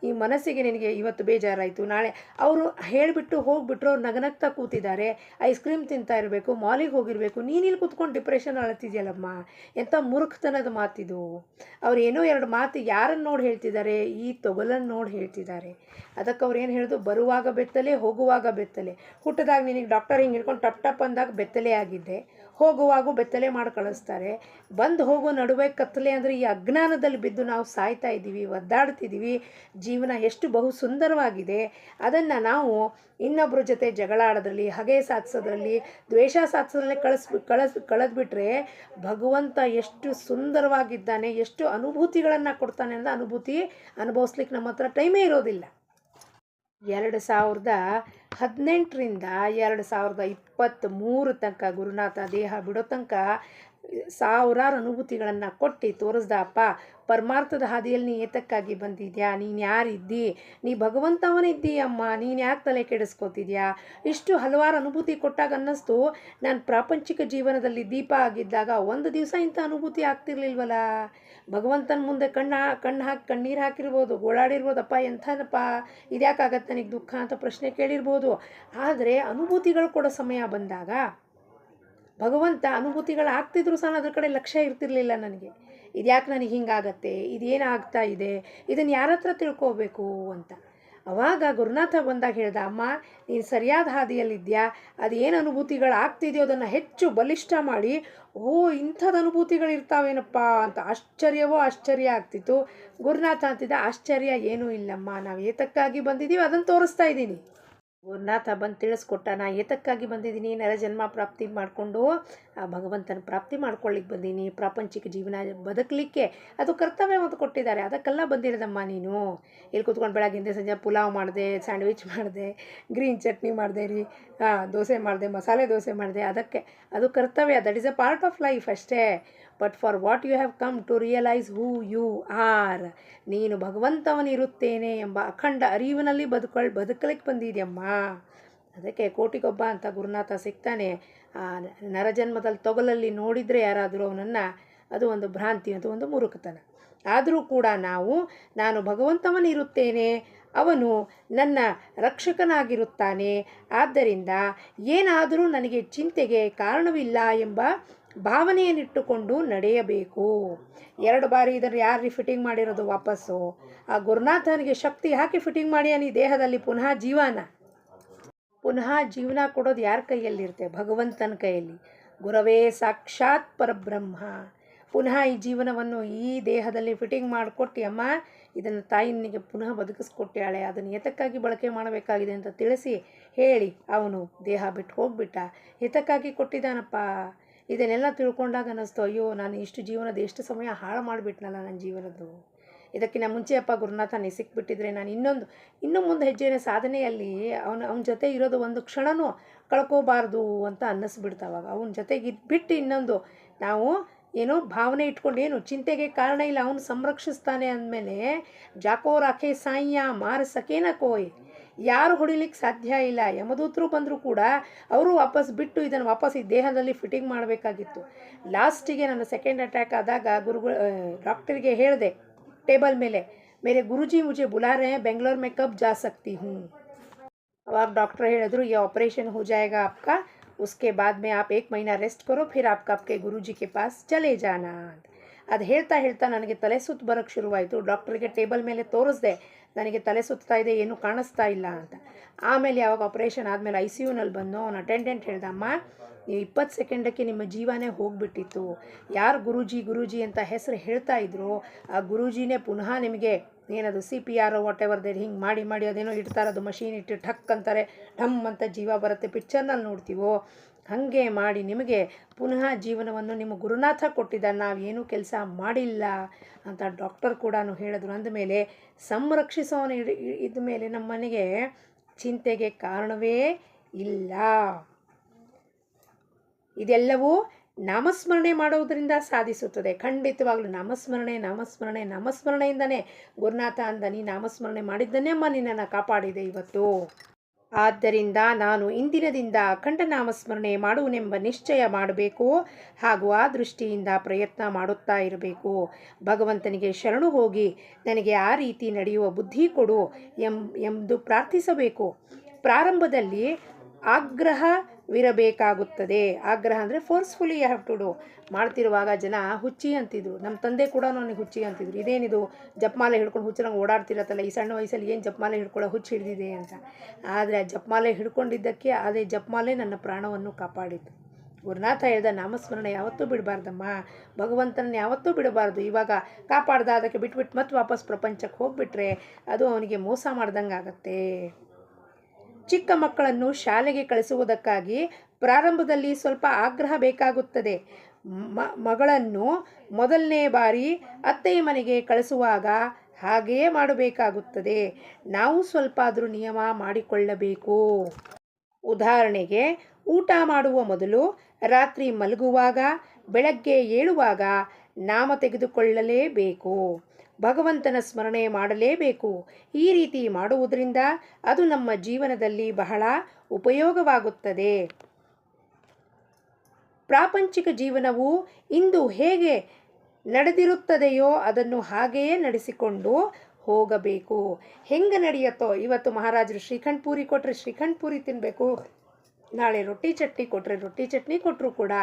ಈ ಮನಸ್ಸಿಗೆ ನಿನಗೆ ಇವತ್ತು ಬೇಜಾರಾಯಿತು, ನಾಳೆ ಅವರು ಹೇಳಿಬಿಟ್ಟು ಹೋಗಿಬಿಟ್ರು, ಅವ್ರು ನಗನಗ್ತಾ ಕೂತಿದ್ದಾರೆ, ಐಸ್ ಕ್ರೀಮ್ ತಿಂತಾ ಇರಬೇಕು, ಮಾಲಿಗೆ ಹೋಗಿರಬೇಕು, ನೀನಿಲ್ಲಿ ಕೂತ್ಕೊಂಡು ಡಿಪ್ರೆಷನ್ ಅಳತಿದ್ಯಲ್ಲಮ್ಮ, ಎಂಥ ಮೂರ್ಖತನದ ಮಾತಿದು. ಅವ್ರು ಏನೋ ಎರಡು ಮಾತು ಯಾರನ್ನು ನೋಡಿ ಹೇಳ್ತಿದ್ದಾರೆ, ಈ ತೊಗಲನ್ನು ನೋಡಿ ಹೇಳ್ತಿದ್ದಾರೆ. ಅದಕ್ಕೆ ಅವ್ರು ಏನು ಹೇಳಿದ್ರು, ಬರುವಾಗ ಬೆತ್ತಲೆ ಹೋಗುವಾಗ ಬೆತ್ತಲೆ. ಹುಟ್ಟಿದಾಗ ನಿನಗೆ ಡಾಕ್ಟರ್ ಹಿಂಗೆ ಹಿಡ್ಕೊಂಡು ಟಪ್ ಟಪ್ ಅಂದಾಗ ಬೆತ್ತಲೆ ಆಗಿದ್ದೆ, ಹೋಗುವಾಗೂ ಬೆತ್ತಲೆ ಮಾಡಿ ಕಳಿಸ್ತಾರೆ. ಬಂದು ಹೋಗೋ ನಡುವೆ ಕತ್ತಲೆ ಅಂದರೆ ಈ ಅಜ್ಞಾನದಲ್ಲಿ ಬಿದ್ದು ನಾವು ಸಾಯ್ತಾ ಇದ್ದೀವಿ, ಒದ್ದಾಡ್ತಿದ್ದೀವಿ. ಜೀವನ ಎಷ್ಟು ಬಹು ಸುಂದರವಾಗಿದೆ, ಅದನ್ನು ನಾವು ಇನ್ನೊಬ್ಬರ ಜೊತೆ ಜಗಳ ಆಡೋದ್ರಲ್ಲಿ, ಹಗೆ ಸಾಧಿಸೋದ್ರಲ್ಲಿ, ದ್ವೇಷ ಸಾಧಿಸೋದ್ರಲ್ಲಿ ಕಳೆದ್ಬಿಟ್ರೆ ಭಗವಂತ ಎಷ್ಟು ಸುಂದರವಾಗಿದ್ದಾನೆ, ಎಷ್ಟು ಅನುಭೂತಿಗಳನ್ನು ಕೊಡ್ತಾನೆ ಅಂದರೆ ಅನುಭೂತಿ ಅನುಭವಿಸ್ಲಿಕ್ಕೆ ನಮ್ಮ ಹತ್ರ ಟೈಮೇ ಇರೋದಿಲ್ಲ. 2018ರಿಂದ 2023 ತನಕ ಗುರುನಾಥ ದೇಹ ಬಿಡೋ ತನಕ ಸಾವಿರಾರು ಅನುಭೂತಿಗಳನ್ನು ಕೊಟ್ಟು ತೋರಿಸ್ದ. ಅಪ್ಪ, ಪರಮಾರ್ಥದ ಹಾದಿಯಲ್ಲಿ ನೀ ಏತಕ್ಕಾಗಿ ಬಂದಿದ್ಯಾ, ನೀನು ಯಾರಿದ್ದಿ, ನೀ ಭಗವಂತವನಿದ್ದಿ ಅಮ್ಮ, ನೀನು ಯಾಕೆ ತಲೆ ಕೆಡಿಸ್ಕೋತಿದ್ಯಾ. ಇಷ್ಟು ಹಲವಾರು ಅನುಭೂತಿ ಕೊಟ್ಟಾಗ ಅನ್ನಿಸ್ತು, ನಾನು ಪ್ರಾಪಂಚಿಕ ಜೀವನದಲ್ಲಿ ದೀಪ ಆಗಿದ್ದಾಗ ಒಂದು ದಿವಸ ಇಂಥ ಅನುಭೂತಿ ಆಗ್ತಿರ್ಲಿಲ್ವಲ್ಲ. ಭಗವಂತನ ಮುಂದೆ ಕಣ್ಣು ಹಾಕಿ ಕಣ್ಣೀರು ಹಾಕಿರ್ಬೋದು, ಗೋಳಾಡಿರ್ಬೋದಪ್ಪ, ಎಂಥನಪ್ಪ ಇದ್ಯಾಕಾಗತ್ತೆ ನನಗೆ ದುಃಖ ಅಂತ ಪ್ರಶ್ನೆ ಕೇಳಿರ್ಬೋದು. ಆದರೆ ಅನುಭೂತಿಗಳು ಕೊಡೋ ಸಮಯ ಬಂದಾಗ ಭಗವಂತ ಅನುಭೂತಿಗಳು ಆಗ್ತಿದ್ರು ಸಹ ಅದ್ರ ಕಡೆ ಲಕ್ಷ್ಯ ಇರ್ತಿರ್ಲಿಲ್ಲ ನನಗೆ. ಇದ್ಯಾಕೆ ನನಗೆ ಹಿಂಗಾಗತ್ತೆ, ಇದೇನಾಗ್ತಾ ಇದೆ, ಇದನ್ನು ಯಾರ ಹತ್ರ ತಿಳ್ಕೋಬೇಕು ಅಂತ. ಅವಾಗ ಗುರುನಾಥ ಬಂದಾಗ ಹೇಳ್ದ, ಅಮ್ಮ ನೀನು ಸರಿಯಾದ ಹಾದಿಯಲ್ಲಿದ್ಯಾ, ಅದೇನು ಅನುಭೂತಿಗಳು ಆಗ್ತಿದೆಯೋ ಅದನ್ನು ಹೆಚ್ಚು ಬಲಿಷ್ಠ ಮಾಡಿ, ಓ ಇಂಥದ್ದು ಅನುಭೂತಿಗಳು ಇರ್ತಾವೇನಪ್ಪ ಅಂತ ಆಶ್ಚರ್ಯವೋ ಆಶ್ಚರ್ಯ ಆಗ್ತಿತ್ತು. ಗುರುನಾಥ ಅಂತಿದ್ದ, ಆಶ್ಚರ್ಯ ಏನೂ ಇಲ್ಲಮ್ಮ, ನಾವು ಏತಕ್ಕಾಗಿ ಬಂದಿದ್ದೀವಿ ಅದನ್ನು ತೋರಿಸ್ತಾ ಇದ್ದೀನಿ. ಗುರುನಾಥ ಬಂದು ತಿಳಿಸ್ಕೊಟ್ಟ, ನಾ ಏತಕ್ಕಾಗಿ ಬಂದಿದ್ದೀನಿ, ನರಜನ್ಮ ಪ್ರಾಪ್ತಿ ಮಾಡಿಕೊಂಡು ಆ ಭಗವಂತನ ಪ್ರಾಪ್ತಿ ಮಾಡ್ಕೊಳ್ಳಿಕ್ಕೆ ಬಂದೀನಿ, ಪ್ರಾಪಂಚಿಕ ಜೀವನ ಬದುಕಲಿಕ್ಕೆ ಅದು ಕರ್ತವ್ಯ ಅಂತ ಕೊಟ್ಟಿದ್ದಾರೆ, ಅದಕ್ಕೆಲ್ಲ ಬಂದಿರೋದಮ್ಮ ನೀನು. ಇಲ್ಲಿ ಕೂತ್ಕೊಂಡು ಬೆಳಗ್ಗಿಂದ ಸಂಜೆ ಪುಲಾವ್ ಮಾಡಿದೆ, ಸ್ಯಾಂಡ್ವಿಚ್ ಮಾಡಿದೆ, ಗ್ರೀನ್ ಚಟ್ನಿ ಮಾಡಿದೆ ರೀ, ದೋಸೆ ಮಾಡಿದೆ, ಮಸಾಲೆ ದೋಸೆ ಮಾಡಿದೆ, ಅದಕ್ಕೆ ಅದು ಕರ್ತವ್ಯ, that is a part of life ಅಷ್ಟೇ. But for what you have come to realise who you are, ನೀನು ಭಗವಂತವನಿರುತ್ತೇನೆ ಎಂಬ ಅಖಂಡ ಅರಿವಿನಲ್ಲಿ ಬದುಕಲಿಕ್ಕೆ ಬಂದಿದ್ಯಮ್ಮ. ಅದಕ್ಕೆ ಕೋಟಿಗೊಬ್ಬ ಅಂತ ಗುರುನಾಥ ಸಿಗ್ತಾನೆ. ಆ ನರಜನ್ಮದಲ್ಲಿ ತೊಗಲಲ್ಲಿ ನೋಡಿದರೆ ಯಾರಾದರೂ ಅವನನ್ನು, ಅದು ಒಂದು ಭ್ರಾಂತಿ, ಅದು ಒಂದು ಮುರುಕತನ. ಆದರೂ ಕೂಡ ನಾನು ಭಗವಂತವನಿರುತ್ತೇನೆ, ಅವನು ನನ್ನ ರಕ್ಷಕನಾಗಿರುತ್ತಾನೆ, ಆದ್ದರಿಂದ ಏನಾದರೂ ನನಗೆ ಚಿಂತೆಗೆ ಕಾರಣವಿಲ್ಲ ಎಂಬ ಭಾವನೆಯನ್ನಿಟ್ಟುಕೊಂಡು ನಡೆಯಬೇಕು. 2 ಬಾರಿ ಇದನ್ನು ಯಾರು ಫಿಟ್ಟಿಂಗ್ ಮಾಡಿರೋದು ವಾಪಸ್ಸು? ಆ ಗುರುನಾಥನಿಗೆ ಶಕ್ತಿ ಹಾಕಿ ಫಿಟ್ಟಿಂಗ್ ಮಾಡ್ಯಾನಿ ದೇಹದಲ್ಲಿ ಪುನಃ ಜೀವನ ಕೊಡೋದು ಯಾರ ಕೈಯಲ್ಲಿರುತ್ತೆ? ಭಗವಂತನ ಕೈಯಲ್ಲಿ. ಗುರವೇ ಸಾಕ್ಷಾತ್ ಪರಬ್ರಹ್ಮ. ಪುನಃ ಈ ಜೀವನವನ್ನು ಈ ದೇಹದಲ್ಲಿ ಫಿಟ್ಟಿಂಗ್ ಮಾಡಿಕೊಟ್ಟು, ಅಮ್ಮ ಇದನ್ನು ತಾಯಿ ನಿನಗೆ ಪುನಃ ಬದುಕಿಸ್ಕೊಟ್ಟಾಳೆ, ಅದನ್ನು ಏತಕ್ಕಾಗಿ ಬಳಕೆ ಮಾಡಬೇಕಾಗಿದೆ ಅಂತ ತಿಳಿಸಿ ಹೇಳಿ ಅವನು ದೇಹ ಬಿಟ್ಟು ಹೋಗ್ಬಿಟ್ಟ. ಏತಕ್ಕಾಗಿ ಕೊಟ್ಟಿದ್ದಾನಪ್ಪ, ಇದನ್ನೆಲ್ಲ ತಿಳ್ಕೊಂಡಾಗ ಅನ್ನಿಸ್ತು, ಅಯ್ಯೋ ನಾನು ಇಷ್ಟು ಜೀವನದ ಎಷ್ಟು ಸಮಯ ಹಾಳು ಮಾಡಿಬಿಟ್ನಲ್ಲ ನನ್ನ ಜೀವನದ್ದು. ಇದಕ್ಕಿಂತ ಮುಂಚೆ ಅಪ್ಪ ಗುರುನಾಥ ನೀ ಸಿಕ್ಬಿಟ್ಟಿದ್ರೆ ನಾನು ಇನ್ನೂ ಮುಂದೆ ಹೆಜ್ಜೆಯ ಸಾಧನೆಯಲ್ಲಿ ಅವನ ಜೊತೆ ಇರೋದು ಒಂದು ಕ್ಷಣನೂ ಕಳ್ಕೋಬಾರ್ದು ಅಂತ ಅನ್ನಿಸ್ಬಿಡ್ತಾವಾಗ. ಅವನ ಜೊತೆಗೆ ಬಿಟ್ಟು ಇನ್ನೊಂದು ನಾವು ಏನೋ ಭಾವನೆ ಇಟ್ಕೊಂಡು ಏನು ಚಿಂತೆಗೆ ಕಾರಣ ಇಲ್ಲ, ಅವನು ಸಂರಕ್ಷಿಸ್ತಾನೆ ಅಂದಮೇಲೆ ಜಾಕೋ ರಾಖೆ ಸಾಯ್ಯ ಮಾರ ಸಕೇನ ಕೋಯ್, ಯಾರು ಹೊಡಿಲಿಕ್ಕೆ ಸಾಧ್ಯ ಇಲ್ಲ. ಯಮದೂತರು ಬಂದರೂ ಕೂಡ ಅವರು ವಾಪಸ್ ಬಿಟ್ಟು ಇದನ್ನು ವಾಪಸ್ ಈ ದೇಹದಲ್ಲಿ ಫಿಟ್ಟಿಂಗ್ ಮಾಡಬೇಕಾಗಿತ್ತು. ಲಾಸ್ಟಿಗೆ ನನ್ನ ಸೆಕೆಂಡ್ ಅಟ್ಯಾಕ್ ಆದಾಗ ಡಾಕ್ಟರ್ಗೆ ಹೇಳಿದೆ ಟೇಬಲ್ ಮೇಲೆ, ಮೇರೆ ಗುರುಜಿ ಮುझे बुला रहे हैं, बेंगलोर में कब जा सकती हूँ? अवाग डॉक्टर ಹೇಳಿದ್ರು, ये ऑपरेशन हो जाएगा आपका, उसके बाद में आप 1 महीना रेस्ट करो, फिर आपके गुरुजी के पास चले जाना. ಅದು ಹೇಳ್ತಾ ನನಗೆ ತಲೆ ಸುತ್ತು ಬರೋಕ್ಕೆ ಶುರುವಾಯಿತು. ಡಾಕ್ಟ್ರಿಗೆ ಟೇಬಲ್ ಮೇಲೆ ತೋರಿಸ್ದೆ, ನನಗೆ ತಲೆ ಸುತ್ತಾ ಇದೆ, ಏನೂ ಕಾಣಿಸ್ತಾ ಇಲ್ಲ ಅಂತ. ಆಮೇಲೆ ಯಾವಾಗ ಆಪ್ರೇಷನ್ ಆದಮೇಲೆ ICUನಲ್ಲಿ ಬಂದು ಅವನ ಅಟೆಂಡೆಂಟ್ ಹೇಳ್ದಮ್ಮ, ನೀವು 20 ಸೆಕೆಂಡಕ್ಕೆ ನಿಮ್ಮ ಜೀವನೇ ಹೋಗಿಬಿಟ್ಟಿತ್ತು. ಯಾರು ಗುರೂಜಿ ಅಂತ ಹೆಸರು ಹೇಳ್ತಾ ಇದ್ರು, ಆ ಗುರೂಜಿನೇ ಪುನಃ ನಿಮಗೆ ಏನದು CPR ವಾಟ್ ಎವರ್ ದೇರ್ ಹಿಂಗೆ ಮಾಡಿ ಅದೇನೋ ಇಡ್ತಾರೆ, ಅದು ಮಷೀನ್ ಇಟ್ಟು ಠಕ್ ಅಂತಾರೆ, ಢಮ್ ಅಂತ ಜೀವ ಬರುತ್ತೆ, ಪಿಕ್ಚರ್ನಲ್ಲಿ ನೋಡ್ತೀವೋ ಹಾಗೆ ಮಾಡಿ ನಿಮಗೆ ಪುನಃ ಜೀವನವನ್ನು ನಿಮ್ಮ ಗುರುನಾಥ ಕೊಟ್ಟಿದ್ದಾನೆ, ನಾವೇನೂ ಕೆಲಸ ಮಾಡಿಲ್ಲ ಅಂತ ಡಾಕ್ಟರ್ ಕೂಡ ಹೇಳಿದ್ರು. ಅಂದಮೇಲೆ ಸಂರಕ್ಷಿಸೋನು ಇದ್ದ ಮೇಲೆ ನಮ್ಮ ಮನೆಗೆ ಚಿಂತೆಗೆ ಕಾರಣವೇ ಇಲ್ಲ. ಇದೆಲ್ಲವೂ ನಾಮಸ್ಮರಣೆ ಮಾಡೋದರಿಂದ ಸಾಧಿಸುತ್ತದೆ. ಖಂಡಿತವಾಗ್ಲೂ ನಾಮಸ್ಮರಣೆಯಿಂದನೇ ಗುರುನಾಥ ಅಂದ, ನೀ ನಾಮಸ್ಮರಣೆ ಮಾಡಿದ್ದನ್ನೇ ಅಮ್ಮ ನಿನ್ನನ್ನು ಕಾಪಾಡಿದೆ ಇವತ್ತು. ಆದ್ದರಿಂದ ನಾನು ಇಂದಿನದಿಂದ ಅಖಂಡ ನಾಮಸ್ಮರಣೆ ಮಾಡುವನೆಂಬ ನಿಶ್ಚಯ ಮಾಡಬೇಕು ಹಾಗೂ ಆ ದೃಷ್ಟಿಯಿಂದ ಪ್ರಯತ್ನ ಮಾಡುತ್ತಾ ಇರಬೇಕು. ಭಗವಂತನಿಗೆ ಶರಣು ಹೋಗಿ ನನಗೆ ಆ ರೀತಿ ನಡೆಯುವ ಬುದ್ಧಿ ಕೊಡು ಎಂದು ಪ್ರಾರ್ಥಿಸಬೇಕು. ಪ್ರಾರಂಭದಲ್ಲಿ ಆಗ್ರಹವಿರಬೇಕಾಗುತ್ತದೆ. ಆಗ್ರಹ ಅಂದರೆ forcefully you have to do. ಮಾಡ್ತಿರುವಾಗ ಜನ ಹುಚ್ಚಿ ಅಂತಿದ್ರು. ನಮ್ಮ ತಂದೆ ಕೂಡ ನನಗೆ ಹುಚ್ಚಿ ಅಂತಿದ್ರು. ಇದೇನಿದು ಜಪಮಾಲೆ ಹಿಡ್ಕೊಂಡು ಹುಚ್ಚರಂಗೆ ಓಡಾಡ್ತಿರತ್ತಲ್ಲ, ಈ ಸಣ್ಣ ವಯಸ್ಸಲ್ಲಿ ಏನು ಜಪಮಾಲೆ ಹಿಡ್ಕೊಳ್ಳೋ ಹುಚ್ಚು ಹಿಡಿದಿದೆ ಅಂತ. ಆದರೆ ಆ ಜಪಮಾಲೆ ಹಿಡ್ಕೊಂಡಿದ್ದಕ್ಕೆ ಅದೇ ಜಪಮಾಲೆ ನನ್ನ ಪ್ರಾಣವನ್ನು ಕಾಪಾಡಿತು. ಗುರುನಾಥ ಹೇಳ್ದ, ನಾಮಸ್ಮರಣೆ ಯಾವತ್ತೂ ಬಿಡಬಾರ್ದಮ್ಮ, ಭಗವಂತನ ಯಾವತ್ತೂ ಬಿಡಬಾರ್ದು. ಇವಾಗ ಕಾಪಾಡ್ದ, ಅದಕ್ಕೆ ಬಿಟ್ಬಿಟ್ಟು ಮತ್ತೆ ವಾಪಸ್ ಪ್ರಪಂಚಕ್ಕೆ ಹೋಗ್ಬಿಟ್ರೆ ಅದು ಅವನಿಗೆ ಮೋಸ ಮಾಡ್ದಂಗೆ ಆಗತ್ತೆ. ಚಿಕ್ಕ ಮಕ್ಕಳನ್ನು ಶಾಲೆಗೆ ಕಳಿಸುವುದಕ್ಕಾಗಿ ಪ್ರಾರಂಭದಲ್ಲಿ ಸ್ವಲ್ಪ ಆಗ್ರಹ ಬೇಕಾಗುತ್ತದೆ. ಮಗಳನ್ನು ಮೊದಲನೇ ಬಾರಿ ಅತ್ತೆಯ ಮನೆಗೆ ಕಳಿಸುವಾಗ ಹಾಗೆಯೇ ಮಾಡಬೇಕಾಗುತ್ತದೆ. ನಾವು ಸ್ವಲ್ಪ ಆದರೂ ನಿಯಮ ಮಾಡಿಕೊಳ್ಳಬೇಕು. ಉದಾಹರಣೆಗೆ, ಊಟ ಮಾಡುವ ಮೊದಲು, ರಾತ್ರಿ ಮಲಗುವಾಗ, ಬೆಳಗ್ಗೆ ಏಳುವಾಗ ನಾಮ ತೆಗೆದುಕೊಳ್ಳಲೇಬೇಕು. ಭಗವಂತನ ಸ್ಮರಣೆ ಮಾಡಲೇಬೇಕು. ಈ ರೀತಿ ಮಾಡುವುದರಿಂದ ಅದು ನಮ್ಮ ಜೀವನದಲ್ಲಿ ಬಹಳ ಉಪಯೋಗವಾಗುತ್ತದೆ. ಪ್ರಾಪಂಚಿಕ ಜೀವನವು ಇಂದು ಹೇಗೆ ನಡೆದಿರುತ್ತದೆಯೋ ಅದನ್ನು ಹಾಗೆಯೇ ನಡೆಸಿಕೊಂಡು ಹೋಗಬೇಕು. ಹೆಂಗೆ ನಡೆಯುತ್ತೋ, ಇವತ್ತು ಮಹಾರಾಜರು ಶ್ರೀಖಂಡ್ ಪೂರಿ ಕೊಟ್ಟರೆ ಶ್ರೀಖಂಡ್ ಪೂರಿ ತಿನ್ನಬೇಕು, ನಾಳೆ ರೊಟ್ಟಿ ಚಟ್ನಿ ಕೊಟ್ಟರೆ ರೊಟ್ಟಿ ಚಟ್ನಿ ಕೊಟ್ಟರು ಕೂಡ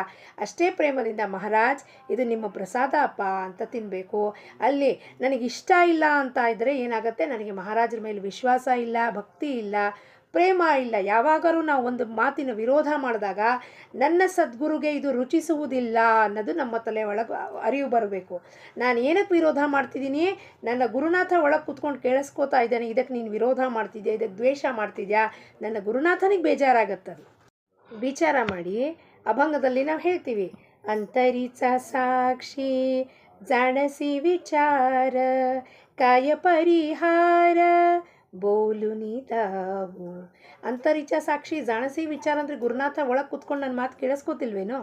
ಅಷ್ಟೇ ಪ್ರೇಮದಿಂದ, ಮಹಾರಾಜ್ ಇದು ನಿಮ್ಮ ಪ್ರಸಾದ ಅಪ್ಪ ಅಂತ ತಿನ್ನಬೇಕು. ಅಲ್ಲಿ ನನಗಿಷ್ಟ ಇಲ್ಲ ಅಂತ ಇದ್ದರೆ ಏನಾಗುತ್ತೆ, ನನಗೆ ಮಹಾರಾಜರ ಮೇಲೆ ವಿಶ್ವಾಸ ಇಲ್ಲ, ಭಕ್ತಿ ಇಲ್ಲ, ಪ್ರೇಮ ಇಲ್ಲ. ಯಾವಾಗಲೂ ನಾವು ಒಂದು ಮಾತಿನ ವಿರೋಧ ಮಾಡಿದಾಗ ನನ್ನ ಸದ್ಗುರುಗೆ ಇದು ರುಚಿಸುವುದಿಲ್ಲ ಅನ್ನೋದು ನಮ್ಮ ತಲೆ ಒಳಗೆ ಅರಿವು ಬರಬೇಕು. ನಾನು ಏನಕ್ಕೆ ವಿರೋಧ ಮಾಡ್ತಿದ್ದೀನಿ, ನನ್ನ ಗುರುನಾಥ ಒಳಗೆ ಕೂತ್ಕೊಂಡು ಕೇಳಿಸ್ಕೋತಾ ಇದ್ದಾನೆ, ಇದಕ್ಕೆ ನೀನು ವಿರೋಧ ಮಾಡ್ತಿದ್ಯಾ, ಇದಕ್ಕೆ ದ್ವೇಷ ಮಾಡ್ತಿದ್ಯಾ, ನನ್ನ ಗುರುನಾಥನಿಗೆ ಬೇಜಾರಾಗತ್ತದು. ವಿಚಾರ ಮಾಡಿ. ಅಭಂಗದಲ್ಲಿ ನಾವು ಹೇಳ್ತೀವಿ, ಅಂತರಿಚ ಸಾಕ್ಷಿ ಜಾಣಸಿ ವಿಚಾರ ಕಾಯ ಪರಿಹಾರ ಬೋಲು ನೀತಾವು. ಅಂತರಿಚ ಸಾಕ್ಷಿ ಜಾಣಸಿ ವಿಚಾರ ಅಂದರೆ ಗುರುನಾಥ ಒಳಗೆ ಕೂತ್ಕೊಂಡು ನನ್ನ ಮಾತು ಕೇಳಿಸ್ಕೋತಿಲ್ವೇನೋ,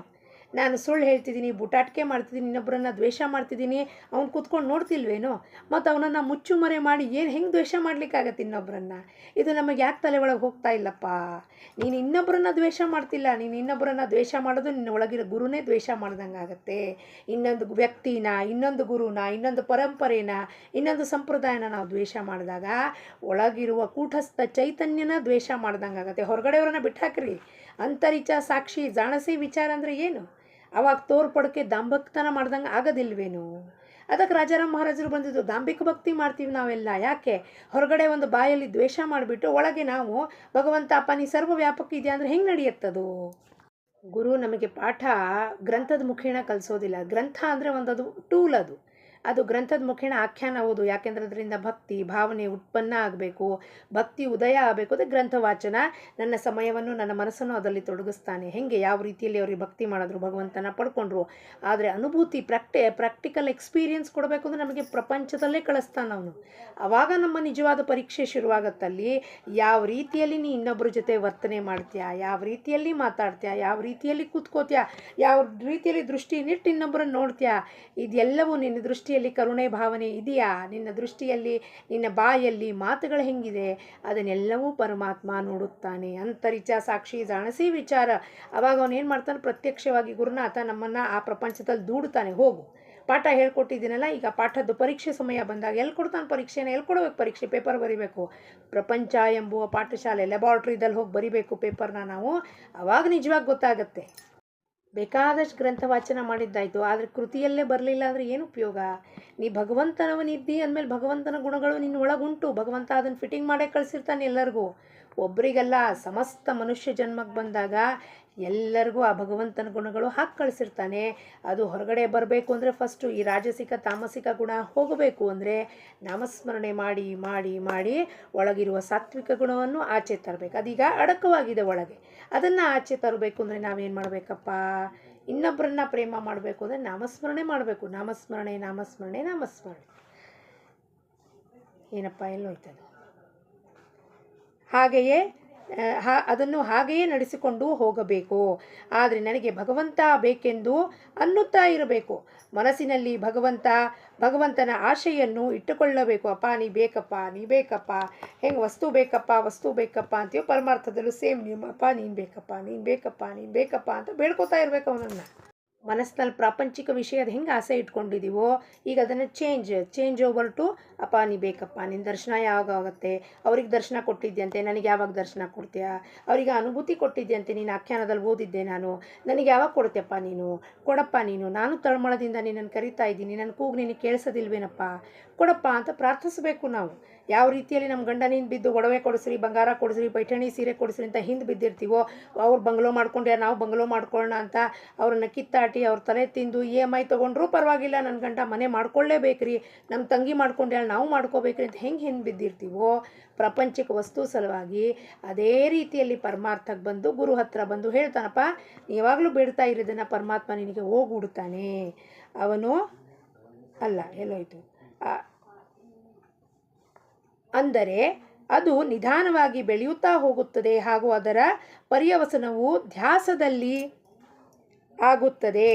ನಾನು ಸುಳ್ಳು ಹೇಳ್ತಿದ್ದೀನಿ, ಬುಟಾಟಿಕೆ ಮಾಡ್ತಿದ್ದೀನಿ, ಇನ್ನೊಬ್ಬರನ್ನ ದ್ವೇಷ ಮಾಡ್ತಿದ್ದೀನಿ, ಅವ್ನು ಕೂತ್ಕೊಂಡು ನೋಡ್ತಿಲ್ವೇನೋ, ಮತ್ತು ಅವನನ್ನು ಮುಚ್ಚುಮರೆ ಮಾಡಿ ಹೆಂಗೆ ದ್ವೇಷ ಮಾಡ್ಲಿಕ್ಕಾಗತ್ತೆ ಇನ್ನೊಬ್ಬರನ್ನ? ಇದು ನಮಗೆ ಯಾಕೆ ತಲೆ ಒಳಗೆ ಹೋಗ್ತಾ ಇಲ್ಲಪ್ಪ? ನೀನು ಇನ್ನೊಬ್ಬರನ್ನ ದ್ವೇಷ ಮಾಡ್ತಿಲ್ಲ, ನೀನು ಇನ್ನೊಬ್ಬರನ್ನ ದ್ವೇಷ ಮಾಡೋದು ನಿನ್ನ ಒಳಗಿರೋ ಗುರುನೇ ದ್ವೇಷ ಮಾಡ್ದಂಗೆ ಆಗುತ್ತೆ. ಇನ್ನೊಂದು ವ್ಯಕ್ತಿನ, ಇನ್ನೊಂದು ಗುರುನ, ಇನ್ನೊಂದು ಪರಂಪರೆನ, ಇನ್ನೊಂದು ಸಂಪ್ರದಾಯನ ನಾವು ದ್ವೇಷ ಮಾಡಿದಾಗ ಒಳಗಿರುವ ಕೂಟಸ್ಥ ಚೈತನ್ಯನ ದ್ವೇಷ ಮಾಡ್ದಂಗೆ ಆಗುತ್ತೆ. ಹೊರಗಡೆಯವ್ರನ್ನ ಬಿಟ್ಟಾಕ್ರಿ. ಅಂತರಿಚ ಸಾಕ್ಷಿ ಜಾಣಸಿ ವಿಚಾರ ಅಂದರೆ ಏನು? ಅವಾಗ ತೋರ್ಪಡಕ್ಕೆ ದಾಂಭಿಕತನ ಮಾಡ್ದಂಗೆ ಆಗೋದಿಲ್ವೇನು? ಅದಕ್ಕೆ ರಾಜಾರಾಮ್ ಮಹಾರಾಜರು ಬಂದಿದ್ದು, ದಾಂಭಿಕ ಭಕ್ತಿ ಮಾಡ್ತೀವಿ ನಾವೆಲ್ಲ. ಯಾಕೆ? ಹೊರಗಡೆ ಒಂದು ಬಾಯಲ್ಲಿ ದ್ವೇಷ ಮಾಡಿಬಿಟ್ಟು ಒಳಗೆ ನಾವು ಭಗವಂತ ಅಪ್ಪ ನೀ ಸರ್ವವ್ಯಾಪಕ ಇದೆಯಾ ಅಂದರೆ ಹೆಂಗೆ ನಡೆಯುತ್ತದು? ಗುರು ನಮಗೆ ಪಾಠ ಗ್ರಂಥದ ಮುಖೇಣ ಕಲಿಸೋದಿಲ್ಲ. ಗ್ರಂಥ ಅಂದರೆ ಒಂದದು ಟೂಲ್, ಅದು ಗ್ರಂಥದ ಮುಖೇಣ ಆಖ್ಯಾನ ಓದು. ಯಾಕೆಂದರೆ ಅದರಿಂದ ಭಕ್ತಿ ಭಾವನೆ ಉತ್ಪನ್ನ ಆಗಬೇಕು, ಭಕ್ತಿ ಉದಯ ಆಗಬೇಕು. ಅದೇ ಗ್ರಂಥ ವಾಚನ. ನನ್ನ ಸಮಯವನ್ನು, ನನ್ನ ಮನಸ್ಸನ್ನು ಅದರಲ್ಲಿ ತೊಡಗಿಸ್ತಾನೆ. ಹೆಂಗೆ, ಯಾವ ರೀತಿಯಲ್ಲಿ ಅವ್ರಿಗೆ ಭಕ್ತಿ ಮಾಡಿದ್ರು, ಭಗವಂತನ ಪಡ್ಕೊಂಡ್ರು. ಆದರೆ ಅನುಭೂತಿ, ಪ್ರಾಕ್ಟಿಕಲ್ ಎಕ್ಸ್ಪೀರಿಯನ್ಸ್ ಕೊಡಬೇಕು ಅಂದರೆ ನಮಗೆ ಪ್ರಪಂಚದಲ್ಲೇ ಕಳಿಸ್ತಾನೆ ಅವನು. ಆವಾಗ ನಮ್ಮ ನಿಜವಾದ ಪರೀಕ್ಷೆ ಶುರುವಾಗತ್ತಲ್ಲಿ. ಯಾವ ರೀತಿಯಲ್ಲಿ ನೀ ಇನ್ನೊಬ್ಬರ ಜೊತೆ ವರ್ತನೆ ಮಾಡ್ತೀಯಾ, ಯಾವ ರೀತಿಯಲ್ಲಿ ಮಾತಾಡ್ತೀಯಾ, ಯಾವ ರೀತಿಯಲ್ಲಿ ಕೂತ್ಕೋತೀಯಾ, ಯಾವ ರೀತಿಯಲ್ಲಿ ದೃಷ್ಟಿ ನಿಟ್ಟು ಇನ್ನೊಬ್ಬರನ್ನು ನೋಡ್ತೀಯಾ, ಇದೆಲ್ಲವೂ ನಿನ್ನ ದೃಷ್ಟಿಯಲ್ಲಿ ಕರುಣೆ ಭಾವನೆ ಇದೆಯಾ, ನಿನ್ನ ದೃಷ್ಟಿಯಲ್ಲಿ, ನಿನ್ನ ಬಾಯಲ್ಲಿ ಮಾತುಗಳು ಹೆಂಗಿದೆ, ಅದನ್ನೆಲ್ಲವೂ ಪರಮಾತ್ಮ ನೋಡುತ್ತಾನೆ. ಅಂತರಿಚ ಸಾಕ್ಷಿ ಜಾಣಸಿ ವಿಚಾರ. ಅವಾಗ ಅವನು ಏನು ಮಾಡ್ತಾನೆ, ಪ್ರತ್ಯಕ್ಷವಾಗಿ ಗುರುನಾಥ ನಮ್ಮನ್ನು ಆ ಪ್ರಪಂಚದಲ್ಲಿ ದೂಡ್ತಾನೆ. ಹೋಗು, ಪಾಠ ಹೇಳ್ಕೊಟ್ಟಿದ್ದೀನಲ್ಲ, ಈಗ ಪಾಠದ್ದು ಪರೀಕ್ಷೆ ಸಮಯ ಬಂದಾಗ ಎಲ್ಲಿ ಕೊಡ್ತಾನೆ ಪರೀಕ್ಷೆನ? ಎಲ್ಲಿ ಕೊಡಬೇಕು ಪರೀಕ್ಷೆ? ಪೇಪರ್ ಬರಿಬೇಕು. ಪ್ರಪಂಚ ಎಂಬುವ ಪಾಠಶಾಲೆ ಲ್ಯಾಬಾರ್ಟ್ರಿದಲ್ಲಿ ಹೋಗಿ ಬರಿಬೇಕು ಪೇಪರ್ನ ನಾವು. ಅವಾಗ ನಿಜವಾಗಿ ಗೊತ್ತಾಗುತ್ತೆ. ಬೇಕಾದಷ್ಟು ಗ್ರಂಥ ವಾಚನ ಮಾಡಿದ್ದಾಯಿತು, ಆದರೆ ಕೃತಿಯಲ್ಲೇ ಬರಲಿಲ್ಲ ಅಂದರೆ ಏನು ಉಪಯೋಗ? ನೀ ಭಗವಂತನವನಿದ್ದಿ ಅಂದಮೇಲೆ ಭಗವಂತನ ಗುಣಗಳು ನಿನ್ನ ಒಳಗುಂಟು. ಭಗವಂತ ಅದನ್ನು ಫಿಟ್ಟಿಂಗ್ ಮಾಡೇ ಕಳಿಸಿರ್ತಾನೆ ಎಲ್ಲರಿಗೂ, ಒಬ್ಬರಿಗೆಲ್ಲ. ಸಮಸ್ತ ಮನುಷ್ಯ ಜನ್ಮಕ್ಕೆ ಬಂದಾಗ ಎಲ್ಲರಿಗೂ ಆ ಭಗವಂತನ ಗುಣಗಳು ಹಾಕಿ ಕಳಿಸಿರ್ತಾನೆ. ಅದು ಹೊರಗಡೆ ಬರಬೇಕು ಅಂದರೆ ಫಸ್ಟು ಈ ರಾಜಸಿಕ ತಾಮಸಿಕ ಗುಣ ಹೋಗಬೇಕು ಅಂದರೆ ನಾಮಸ್ಮರಣೆ ಮಾಡಿ ಮಾಡಿ ಮಾಡಿ ಒಳಗಿರುವ ಸಾತ್ವಿಕ ಗುಣವನ್ನು ಆಚೆ ತರಬೇಕು. ಅದೀಗ ಅಡಕವಾಗಿದೆ ಒಳಗೆ, ಅದನ್ನು ಆಚೆ ತರಬೇಕು ಅಂದರೆ ನಾವೇನು ಮಾಡಬೇಕಪ್ಪ? ಇನ್ನೊಬ್ಬರನ್ನ ಪ್ರೇಮ ಮಾಡಬೇಕು ಅಂದರೆ ನಾಮಸ್ಮರಣೆ ಮಾಡಬೇಕು. ನಾಮಸ್ಮರಣೆ ನಾಮಸ್ಮರಣೆ ನಾಮಸ್ಮರಣೆ. ಏನಪ್ಪ ಎಲ್ಲೋಯ್ತದೆ? ಹಾಗೆಯೇ ಅದನ್ನು ಹಾಗೆಯೇ ನಡೆಸಿಕೊಂಡು ಹೋಗಬೇಕು. ಆದರೆ ನನಗೆ ಭಗವಂತ ಬೇಕೆಂದು ಅನ್ನುತ್ತಾ ಇರಬೇಕು. ಮನಸ್ಸಿನಲ್ಲಿ ಭಗವಂತನ ಆಶೆಯನ್ನು ಇಟ್ಟುಕೊಳ್ಳಬೇಕು. ಅಪ್ಪ ನೀ ಬೇಕಪ್ಪ, ನೀ ಬೇಕಪ್ಪ, ಹೆಂಗೆ ವಸ್ತು ಬೇಕಪ್ಪ ಅಂತೀವೋ ಪರಮಾರ್ಥದಲ್ಲೂ ಸೇಮ್ ನೀವು, ಅಪ್ಪ ನೀನು ಬೇಕಪ್ಪ, ನೀನು ಬೇಕಪ್ಪ, ನೀನು ಬೇಕಪ್ಪ ಅಂತ ಬೇಡ್ಕೋತಾ ಇರಬೇಕು ಅವನನ್ನು. ಮನಸ್ಸಿನಲ್ಲಿ ಪ್ರಾಪಂಚಿಕ ವಿಷಯದ ಹೆಂಗೆ ಆಸೆ ಇಟ್ಕೊಂಡಿದ್ದೀವೋ ಈಗ ಅದನ್ನು ಚೇಂಜ್ ಓವರ್ ಟು ಅಪ್ಪ ನೀ ಬೇಕಪ್ಪ, ನಿನ್ನ ದರ್ಶನ ಯಾವಾಗ ಆಗುತ್ತೆ, ಅವ್ರಿಗೆ ದರ್ಶನ ಕೊಟ್ಟಿದ್ಯಂತೆ, ನನಗೆ ಯಾವಾಗ ದರ್ಶನ ಕೊಡ್ತೀಯಾ, ಅವರಿಗೆ ಅನುಭೂತಿ ಕೊಟ್ಟಿದ್ಯಂತೆ, ನೀನು ಆಖ್ಯಾನದಲ್ಲಿ ಓದಿದ್ದೆ ನಾನು, ನನಗೆ ಯಾವಾಗ ಕೊಡ್ತೀಯಪ್ಪ ನೀನು, ಕೊಡಪ್ಪ ನೀನು, ನಾನು ತಳಮಳದಿಂದ ನಿನ್ನನ್ನು ಕರಿತಾ ಇದ್ದೀನಿ, ನನ್ನ ಕೂಗು ನಿನಗೆ ಕೇಳಿಸೋದಿಲ್ವೇನಪ್ಪ, ಕೊಡಪ್ಪ ಅಂತ ಪ್ರಾರ್ಥಿಸಬೇಕು ನಾವು. ಯಾವ ರೀತಿಯಲ್ಲಿ ನಮ್ಮ ಗಂಡನಿಂದ ಬಿದ್ದು ಒಡವೆ ಕೊಡಿಸ್ರಿ, ಬಂಗಾರ ಕೊಡಿಸ್ರಿ, ಪೈಠಣಿ ಸೀರೆ ಕೊಡಿಸ್ರಿ ಅಂತ ಹಿಂದೆ ಬಿದ್ದಿರ್ತೀವೋ, ಅವ್ರು ಬಂಗ್ಲೋ ಮಾಡ್ಕೊಂಡ್ಯಾರ ನಾವು ಬಂಗ್ಲೋ ಮಾಡ್ಕೊಳ್ಳೋಣ ಅಂತ ಅವ್ರನ್ನ ಕಿತ್ತಾಟಿ ಅವ್ರ ತಲೆ ತಿಂದು EMI ತೊಗೊಂಡ್ರೂ ಪರವಾಗಿಲ್ಲ, ನನ್ನ ಗಂಡ ಮನೆ ಮಾಡ್ಕೊಳ್ಳೇಬೇಕ್ರಿ, ನಮ್ಮ ತಂಗಿ ಮಾಡ್ಕೊಂಡ್ಯಾಳ ನಾವು ಮಾಡ್ಕೋಬೇಕ್ರಿ ಅಂತ ಹೆಂಗೆ ಹಿಂದೆ ಬಿದ್ದಿರ್ತೀವೋ ಪ್ರಪಂಚಿಕ ವಸ್ತು ಸಲುವಾಗಿ, ಅದೇ ರೀತಿಯಲ್ಲಿ ಪರಮಾರ್ಥಕ್ಕೆ ಬಂದು ಗುರು ಹತ್ರ ಬಂದು ಹೇಳ್ತಾನಪ್ಪ ಯಾವಾಗಲೂ ಬೇಡ್ತಾ ಇರೋದನ್ನು ಪರಮಾತ್ಮ ನಿನಗೆ ಹೋಗ್ಬಿಡ್ತಾನೆ. ಅವನು ಅಲ್ಲ ಎಲ್ಲೋಯ್ತು ಅಂದರೆ ಅದು ನಿಧಾನವಾಗಿ ಬೆಳೆಯುತ್ತಾ ಹೋಗುತ್ತದೆ ಹಾಗೂ ಅದರ ಪರ್ಯವಸನವು ಧ್ಯಾಸದಲ್ಲಿ ಆಗುತ್ತದೆ.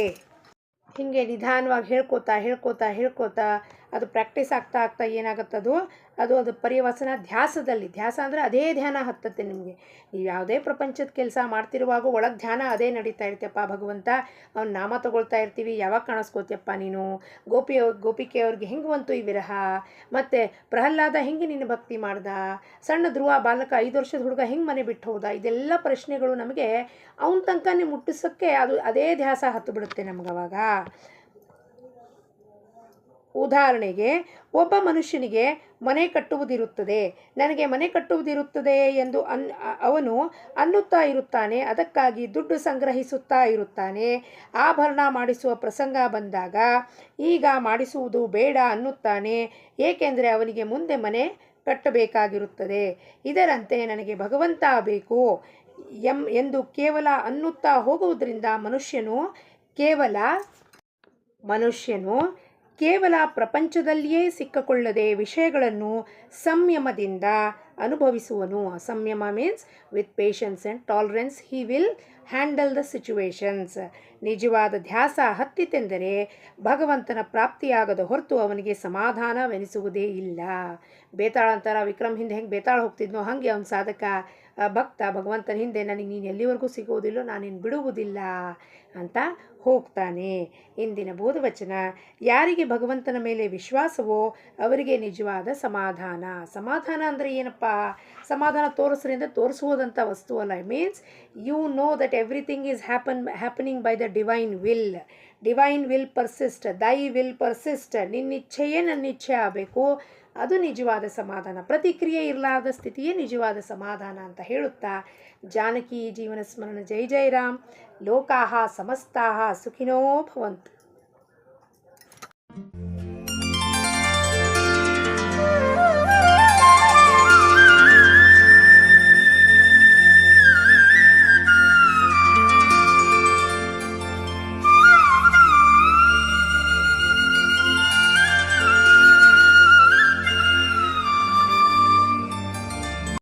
ಹೀಗೆ ನಿಧಾನವಾಗಿ ಹೇಳ್ಕೋತಾ ಅದು ಪ್ರಾಕ್ಟೀಸ್ ಆಗ್ತಾ ಏನಾಗುತ್ತದು ಅದು ಪರ್ಯವಸನ ಧ್ಯಾಸ ಅಂದರೆ ಅದೇ ಧ್ಯಾನ ಹತ್ತತ್ತೆ ನಿಮಗೆ. ನೀವು ಯಾವುದೇ ಪ್ರಪಂಚದ ಕೆಲಸ ಮಾಡ್ತಿರುವಾಗ ಒಳಗೆ ಧ್ಯಾನ ಅದೇ ನಡೀತಾ ಇರ್ತಪ್ಪ. ಭಗವಂತ ಅವ್ನ ನಾಮ ತಗೊಳ್ತಾ ಇರ್ತೀವಿ, ಯಾವಾಗ ಕಾಣಿಸ್ಕೋತಿಯಪ್ಪ ನೀನು, ಗೋಪಿಕೆಯವ್ರಿಗೆ ಹೆಂಗೆ ಬಂತು ಈ ವಿರಹ, ಮತ್ತು ಪ್ರಹ್ಲಾದ ಹೆಂಗೆ ನಿನ್ನ ಭಕ್ತಿ ಮಾಡ್ದ, ಸಣ್ಣ ಧ್ರುವ ಬಾಲಕ 5 ವರ್ಷದ ಹುಡುಗ ಹೆಂಗೆ ಮನೆ ಬಿಟ್ಟು ಹೋದ, ಇದೆಲ್ಲ ಪ್ರಶ್ನೆಗಳು ನಮಗೆ ಅವನ ತನಕನೇ ಮುಟ್ಟಿಸೋಕ್ಕೆ ಅದೇ ಧ್ಯಾಸ ಹತ್ತು ಬಿಡುತ್ತೆ ನಮಗವಾಗ. ಉದಾಹರಣೆಗೆ ಒಬ್ಬ ಮನುಷ್ಯನಿಗೆ ಮನೆ ಕಟ್ಟುವುದಿರುತ್ತದೆ, ನನಗೆ ಮನೆ ಕಟ್ಟುವುದಿರುತ್ತದೆ ಎಂದು ಅವನು ಅನ್ನುತ್ತಾ ಇರುತ್ತಾನೆ. ಅದಕ್ಕಾಗಿ ದುಡ್ಡು ಸಂಗ್ರಹಿಸುತ್ತಾ ಇರುತ್ತಾನೆ. ಆಭರಣ ಮಾಡಿಸುವ ಪ್ರಸಂಗ ಬಂದಾಗ ಈಗ ಮಾಡಿಸುವುದು ಬೇಡ ಅನ್ನುತ್ತಾನೆ, ಏಕೆಂದರೆ ಅವನಿಗೆ ಮುಂದೆ ಮನೆ ಕಟ್ಟಬೇಕಾಗಿರುತ್ತದೆ. ಇದರಂತೆ ನನಗೆ ಭಗವಂತ ಬೇಕು ಎಂದು ಕೇವಲ ಅನ್ನುತ್ತಾ ಹೋಗುವುದರಿಂದ ಮನುಷ್ಯನು ಕೇವಲ ಪ್ರಪಂಚದಲ್ಲಿಯೇ ಸಿಕ್ಕಿಕೊಳ್ಳದೆ ವಿಷಯಗಳನ್ನು ಸಂಯಮದಿಂದ ಅನುಭವಿಸುವನು. ಸಂಯಮ means with patience and tolerance he will handle the situations. ನಿಜವಾದ ಧ್ಯಾಸ ಹತ್ತಿತೆಂದರೆ ಭಗವಂತನ ಪ್ರಾಪ್ತಿಯಾಗದ ಹೊರತು ಅವನಿಗೆ ಸಮಾಧಾನವೆನಿಸುವುದೇ ಇಲ್ಲ. ಬೇತಾಳ ಅಂತಾರ, ವಿಕ್ರಮ್ ಹಿಂದೆ ಹೆಂಗೆ ಬೇತಾಳ ಹೋಗ್ತಿದ್ನೋ ಹಾಗೆ ಅವನ ಸಾಧಕ ಭಕ್ತ ಭಗವಂತನ ಹಿಂದೆ ನನಗೆ ನೀನು ಎಲ್ಲಿವರೆಗೂ ಸಿಗುವುದಿಲ್ಲೋ ನಾನಿನ್ನು ಬಿಡುವುದಿಲ್ಲ ಅಂತ ಹೋಗ್ತಾನೆ. ಇಂದಿನ ಬೋಧವಚನ, ಯಾರಿಗೆ ಭಗವಂತನ ಮೇಲೆ ವಿಶ್ವಾಸವೋ ಅವರಿಗೆ ನಿಜವಾದ ಸಮಾಧಾನ ಅಂದರೆ ಏನಪ್ಪ, ಸಮಾಧಾನ ತೋರಿಸ್ರಿಂದ ತೋರಿಸುವುದಂಥ ವಸ್ತು ಅಲ್ಲ. Means you know that everything is happening by the divine will persist, thy will persist. ನಿನ್ನಿಚ್ಛೆಯೇ ನನ್ನಿಚ್ಛೆ ಆಗಬೇಕು, ಅದು ನಿಜವಾದ ಸಮಾಧಾನ. ಪ್ರತಿಕ್ರಿಯೆ ಇರಲಾರದ ಸ್ಥಿತಿಯೇ ನಿಜವಾದ ಸಮಾಧಾನ ಅಂತ ಹೇಳುತ್ತಾ ಜಾನಕಿ ಜೀವನ ಸ್ಮರಣ. ಜೈ ಜೈ ರಾಮ್. ಲೋಕಾಹ ಸಮಸ್ತಾಹ ಸುಖಿನೋ ಭವಂತು.